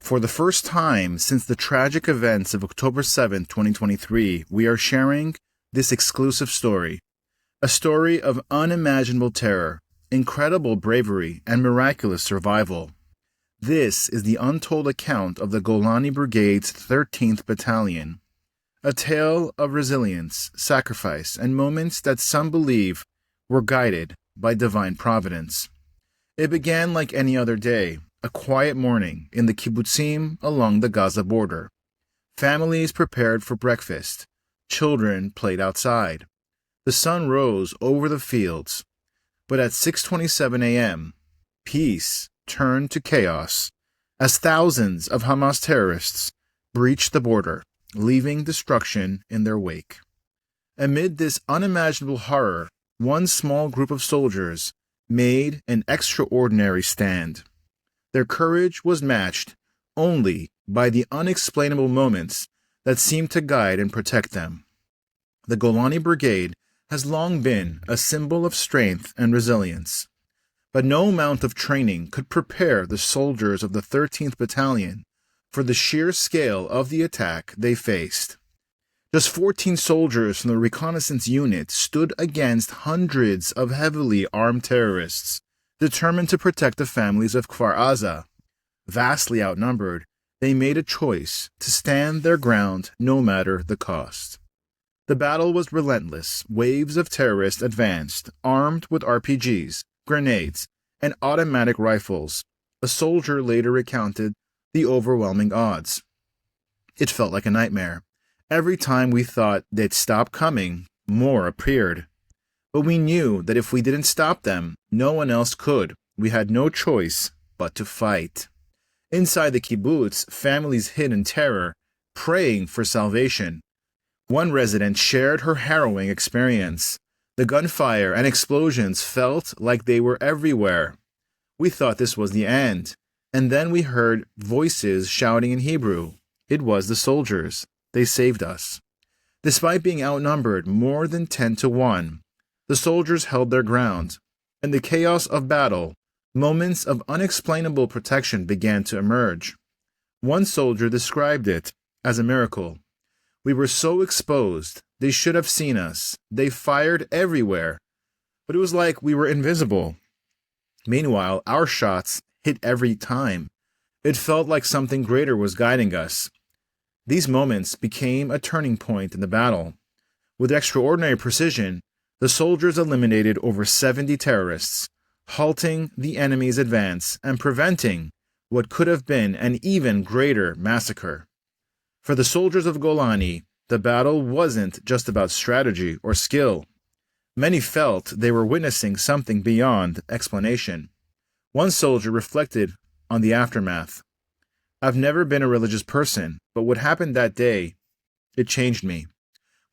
For the first time since the tragic events of October 7, 2023, we are sharing this exclusive story. A story of unimaginable terror, incredible bravery, and miraculous survival. This is the untold account of the Golani Brigade's 13th Battalion. A tale of resilience, sacrifice, and moments that some believe were guided by divine providence. It began like any other day, a quiet morning in the kibbutzim along the Gaza border. Families prepared for breakfast. Children played outside. The sun rose over the fields. But at 6:27 a.m., peace turned to chaos as thousands of Hamas terrorists breached the border, leaving destruction in their wake. Amid this unimaginable horror, one small group of soldiers made an extraordinary stand. Their courage was matched only by the unexplainable moments that seemed to guide and protect them. The Golani Brigade has long been a symbol of strength and resilience, but no amount of training could prepare the soldiers of the 13th Battalion for the sheer scale of the attack they faced. Just 14 soldiers from the reconnaissance unit stood against hundreds of heavily armed terrorists, determined to protect the families of Kfar Aza. Vastly outnumbered, they made a choice to stand their ground no matter the cost. The battle was relentless. Waves of terrorists advanced, armed with RPGs, grenades, and automatic rifles. A soldier later recounted the overwhelming odds. It felt like a nightmare. Every time we thought they'd stop coming, more appeared. But we knew that if we didn't stop them, no one else could. We had no choice but to fight. Inside the kibbutz, families hid in terror, praying for salvation. One resident shared her harrowing experience. The gunfire and explosions felt like they were everywhere. We thought this was the end, and then we heard voices shouting in Hebrew. It was the soldiers. They saved us. Despite being outnumbered more than 10-1, the soldiers held their ground. In the chaos of battle, moments of unexplainable protection began to emerge. One soldier described it as a miracle. We were so exposed, they should have seen us. They fired everywhere, but it was like we were invisible. Meanwhile, our shots hit every time. It felt like something greater was guiding us. These moments became a turning point in the battle. With extraordinary precision, the soldiers eliminated over 70 terrorists, halting the enemy's advance and preventing what could have been an even greater massacre. For the soldiers of Golani, the battle wasn't just about strategy or skill. Many felt they were witnessing something beyond explanation. One soldier reflected on the aftermath. I've never been a religious person, but what happened that day, it changed me.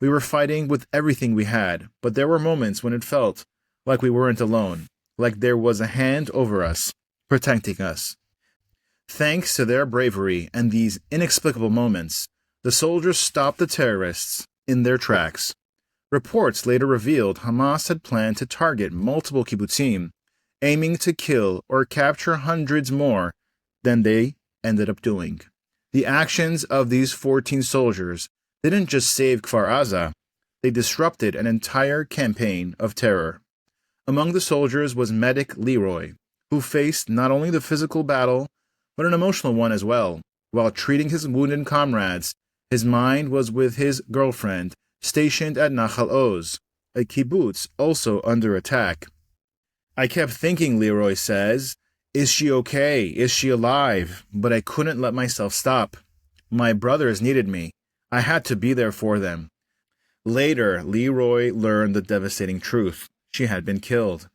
We were fighting with everything we had, but there were moments when it felt like we weren't alone, like there was a hand over us, protecting us. Thanks to their bravery and these inexplicable moments, the soldiers stopped the terrorists in their tracks. Reports later revealed Hamas had planned to target multiple kibbutzim, aiming to kill or capture hundreds more than they ended up doing. The actions of these 14 soldiers didn't just save Kfar Aza, they disrupted an entire campaign of terror. Among the soldiers was medic Leroy, who faced not only the physical battle, but an emotional one as well. While treating his wounded comrades, his mind was with his girlfriend, stationed at Nachal Oz, a kibbutz also under attack. I kept thinking, Leroy says, is she okay? Is she alive? But I couldn't let myself stop. My brothers needed me. I had to be there for them. Later, Leroy learned the devastating truth. She had been killed.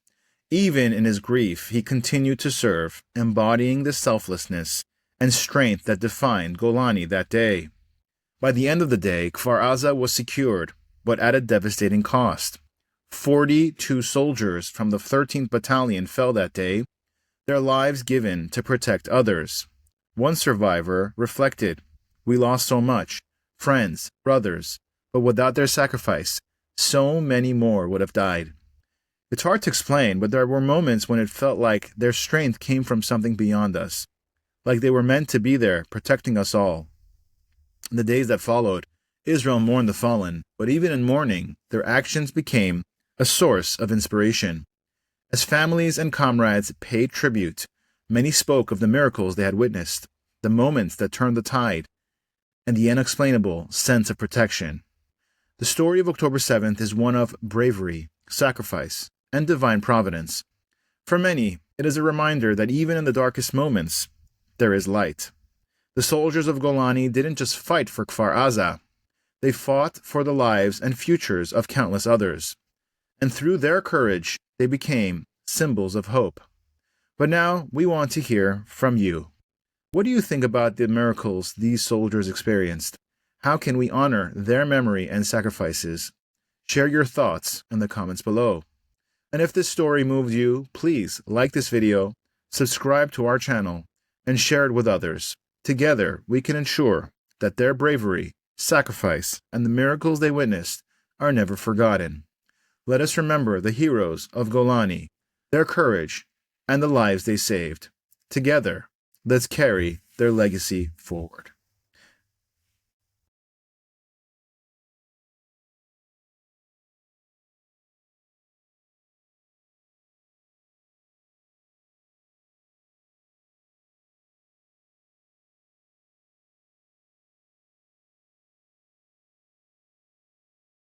Even in his grief, he continued to serve, embodying the selflessness and strength that defined Golani that day. By the end of the day, Kfar Aza was secured, but at a devastating cost. 42 soldiers from the 13th Battalion fell that day, their lives given to protect others. One survivor reflected, "We lost so much, friends, brothers, but without their sacrifice, so many more would have died." It's hard to explain, but there were moments when it felt like their strength came from something beyond us, like they were meant to be there, protecting us all. In the days that followed, Israel mourned the fallen, but even in mourning, their actions became a source of inspiration. As families and comrades paid tribute, many spoke of the miracles they had witnessed, the moments that turned the tide, and the unexplainable sense of protection. The story of October 7th is one of bravery, sacrifice, and divine providence. For many, it is a reminder that even in the darkest moments, there is light. The soldiers of Golani didn't just fight for Kfar Aza, they fought for the lives and futures of countless others. And through their courage, they became symbols of hope. But now we want to hear from you. What do you think about the miracles these soldiers experienced? How can we honor their memory and sacrifices? Share your thoughts in the comments below. And if this story moved you, please like this video, subscribe to our channel, and share it with others. Together, we can ensure that their bravery, sacrifice, and the miracles they witnessed are never forgotten. Let us remember the heroes of Golani, their courage, and the lives they saved. Together, let's carry their legacy forward.